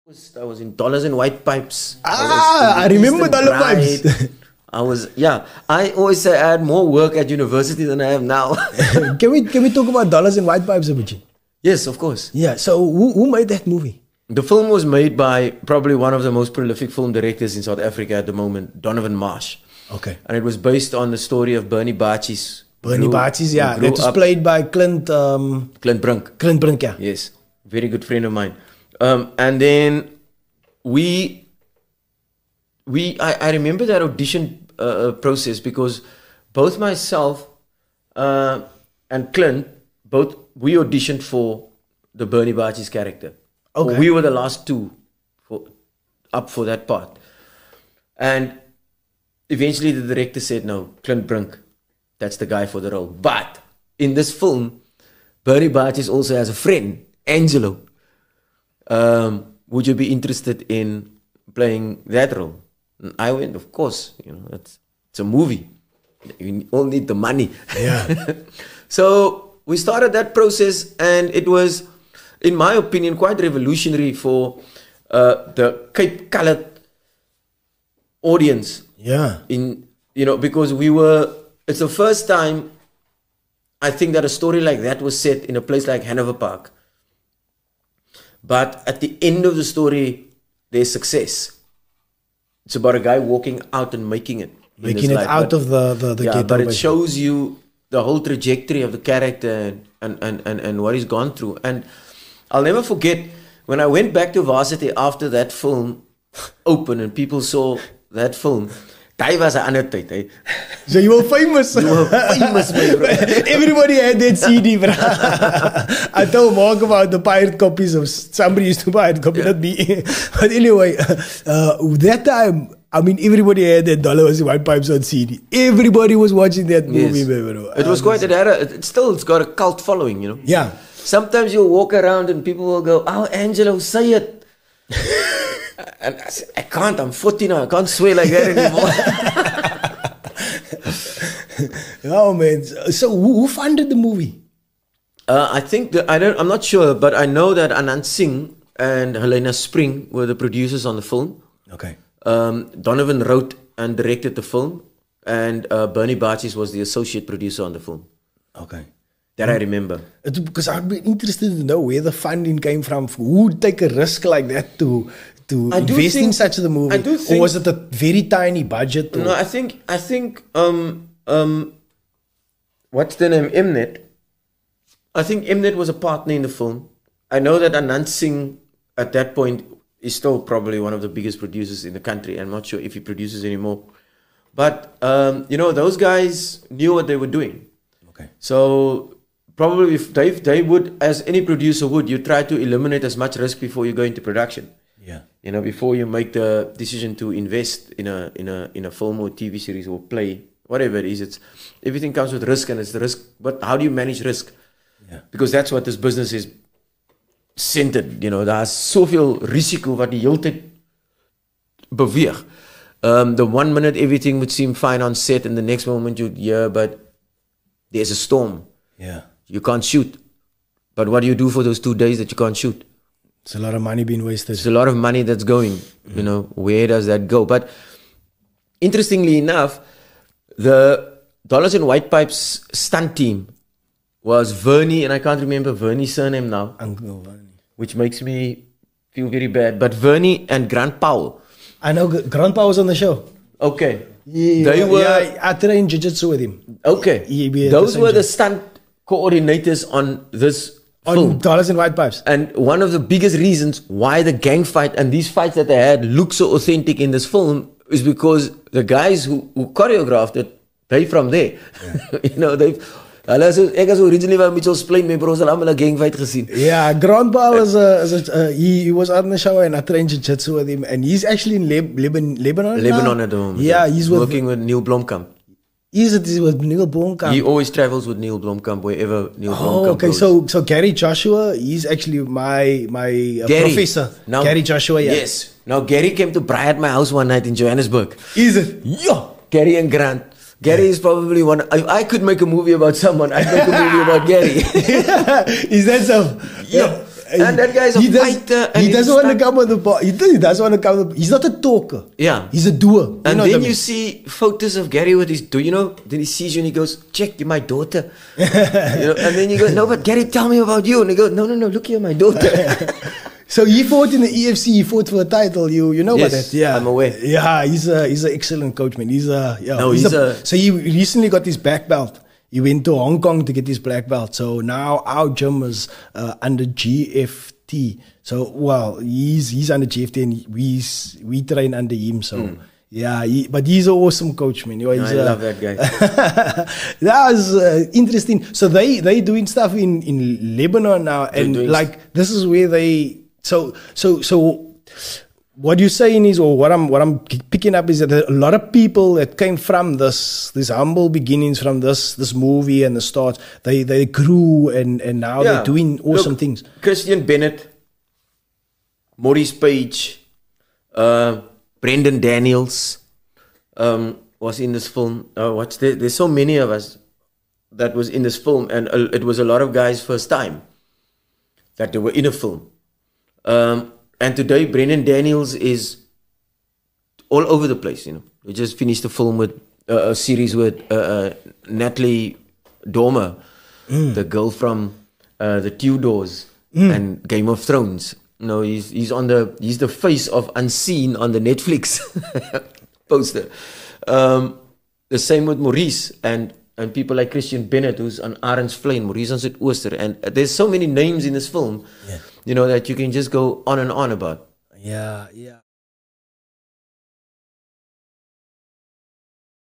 I was in Dollars and White Pipes. I remember Dollar Pipes. I always say I had more work at university than I have now. Can we talk about Dollars and White Pipes a bit? Yes, of course. Yeah, so who made that movie? The film was made by probably one of the most prolific film directors in South Africa at the moment, Donovan Marsh. Okay. And it was based on the story of Bernie Bachis. Bernie Bachis, yeah. That was played by Clint Brink. Clint Brink, yeah. Yes, very good friend of mine. And then I remember that audition process because both myself and Clint, we auditioned for the Bernie Bachis character. Okay. We were the last two up for that part. And eventually the director said, no, Clint Brink, that's the guy for the role. But in this film, Bernie Bachis also has a friend, Angelo. Would you be interested in playing that role? And I went, of course, it's a movie. You all need the money. Yeah. So we started that process, and it was, in my opinion, quite revolutionary for the Cape Colored audience. Yeah. Because it's the first time I think that a story like that was set in a place like Hanover Park. But at the end of the story, there's success. It's about a guy walking out and making it. Making it out of the ghetto. But it shows you the whole trajectory of the character and what he's gone through. And I'll never forget when I went back to varsity after that film opened and people saw that film. That was an other time. So you were famous. You were famous, man, bro. Everybody had that CD, bro. I told Mark about the pirate copies of somebody used to buy it, copy, not me. But anyway, that time, I mean, everybody had that Dollars and White Pipes on CD. Everybody was watching that movie, yes. bro. It was quite it's got a cult following, Yeah. Sometimes you'll walk around and people will go, "Oh, Angelo, say it." And I said, I can't, I'm 40 now, I can't swear like that anymore. Oh man. So who funded the movie? I think I'm not sure, but I know that Anand Singh and Helena Spring were the producers on the film. Okay. Donovan wrote and directed the film, and Bernie Bachis was the associate producer on the film. Okay. That I remember. Because I'd be interested to know where the funding came from. Who would take a risk like that to invest in such a movie? Or was it a very tiny budget? No, I think what's the name? Mnet. I think Mnet was a partner in the film. I know that Anand Singh at that point is still probably one of the biggest producers in the country. I'm not sure if he produces anymore. But those guys knew what they were doing. Okay. So probably if they would, as any producer would, you try to eliminate as much risk before you go into production. Yeah. Before you make the decision to invest in a film or TV series or play, whatever it is, everything comes with risk, and it's the risk. But how do you manage risk? Yeah. Because that's what this business is centered. There's soveel risiko wat die hele tyd beweeg. The 1 minute everything would seem fine on set, and the next moment you'd hear, but there's a storm. Yeah. You can't shoot. But what do you do for those 2 days that you can't shoot? It's a lot of money being wasted. It's a lot of money that's going. Where does that go? But interestingly enough, the Dollars and White Pipes stunt team was Vernie, and I can't remember Vernie's surname now. Uncle Vernie. Which makes me feel very bad. But Vernie and Grant Powell. I know Grant Powell was on the show. Okay. I trained jiu-jitsu with him. Okay. Those were the stunt coordinators on this film. On Dollars and White Pipes. And one of the biggest reasons why the gang fight and these fights that they had look so authentic in this film is because the guys who choreographed it, they from there. Yeah. Ek as originally by Mitchell's Plain, my bros allemaal 'n gang fight gesien. Yeah, Grant Powell he was on the show and I trained jiu-jitsu with him, and he's actually in Lebanon at the moment. Yeah, he's working with Neil Blomkamp. He's with Neil Blomkamp. He always travels with Neil Blomkamp wherever Neil Blomkamp goes. So Gary Joshua, he's actually my professor. Now, Gary Joshua, yeah. Yes. Now Gary came to braai at my house one night in Johannesburg. Is it? Yeah. Gary and Grant. Gary is probably one. If I could make a movie about someone, I'd make a movie about Gary. Is that so? Yeah. And that guy's a fighter. And he doesn't want to come on the bar. He doesn't want to come. He's not a talker. Yeah. He's a doer. And then you see photos of Gary with his, then he sees you and he goes, check, you're my daughter. And then you go, no, but Gary, tell me about you. And he goes, no, look here, my daughter. So he fought in the EFC. He fought for a title. You know about that? Yeah, I'm aware. Yeah, he's an excellent coach, man. So he recently got his black belt. He went to Hong Kong to get his black belt. So now our gym is under GFT. So he's under GFT and we train under him. So but he's an awesome coach, man. I love that guy. That was interesting. So they doing stuff in Lebanon now, and like this is where they. So what you're saying is, or what I'm picking up is that a lot of people that came from this humble beginnings, from this movie and the start, they grew and now they're doing awesome things. Christian Bennett, Maurice Page, Brendan Daniels was in this film. There's so many of us that was in this film, and it was a lot of guys' first time that they were in a film. And today, Brendan Daniels is all over the place. We just finished a film with a series with Natalie Dormer, the girl from the Tudors and Game of Thrones. He's the face of Unseen on the Netflix poster. The same with Maurice and people like Christian Bennett, who's on Arends Vlei, Maurice on Zuid-Ooster. And there's so many names in this film. That you can just go on and on about. Yeah.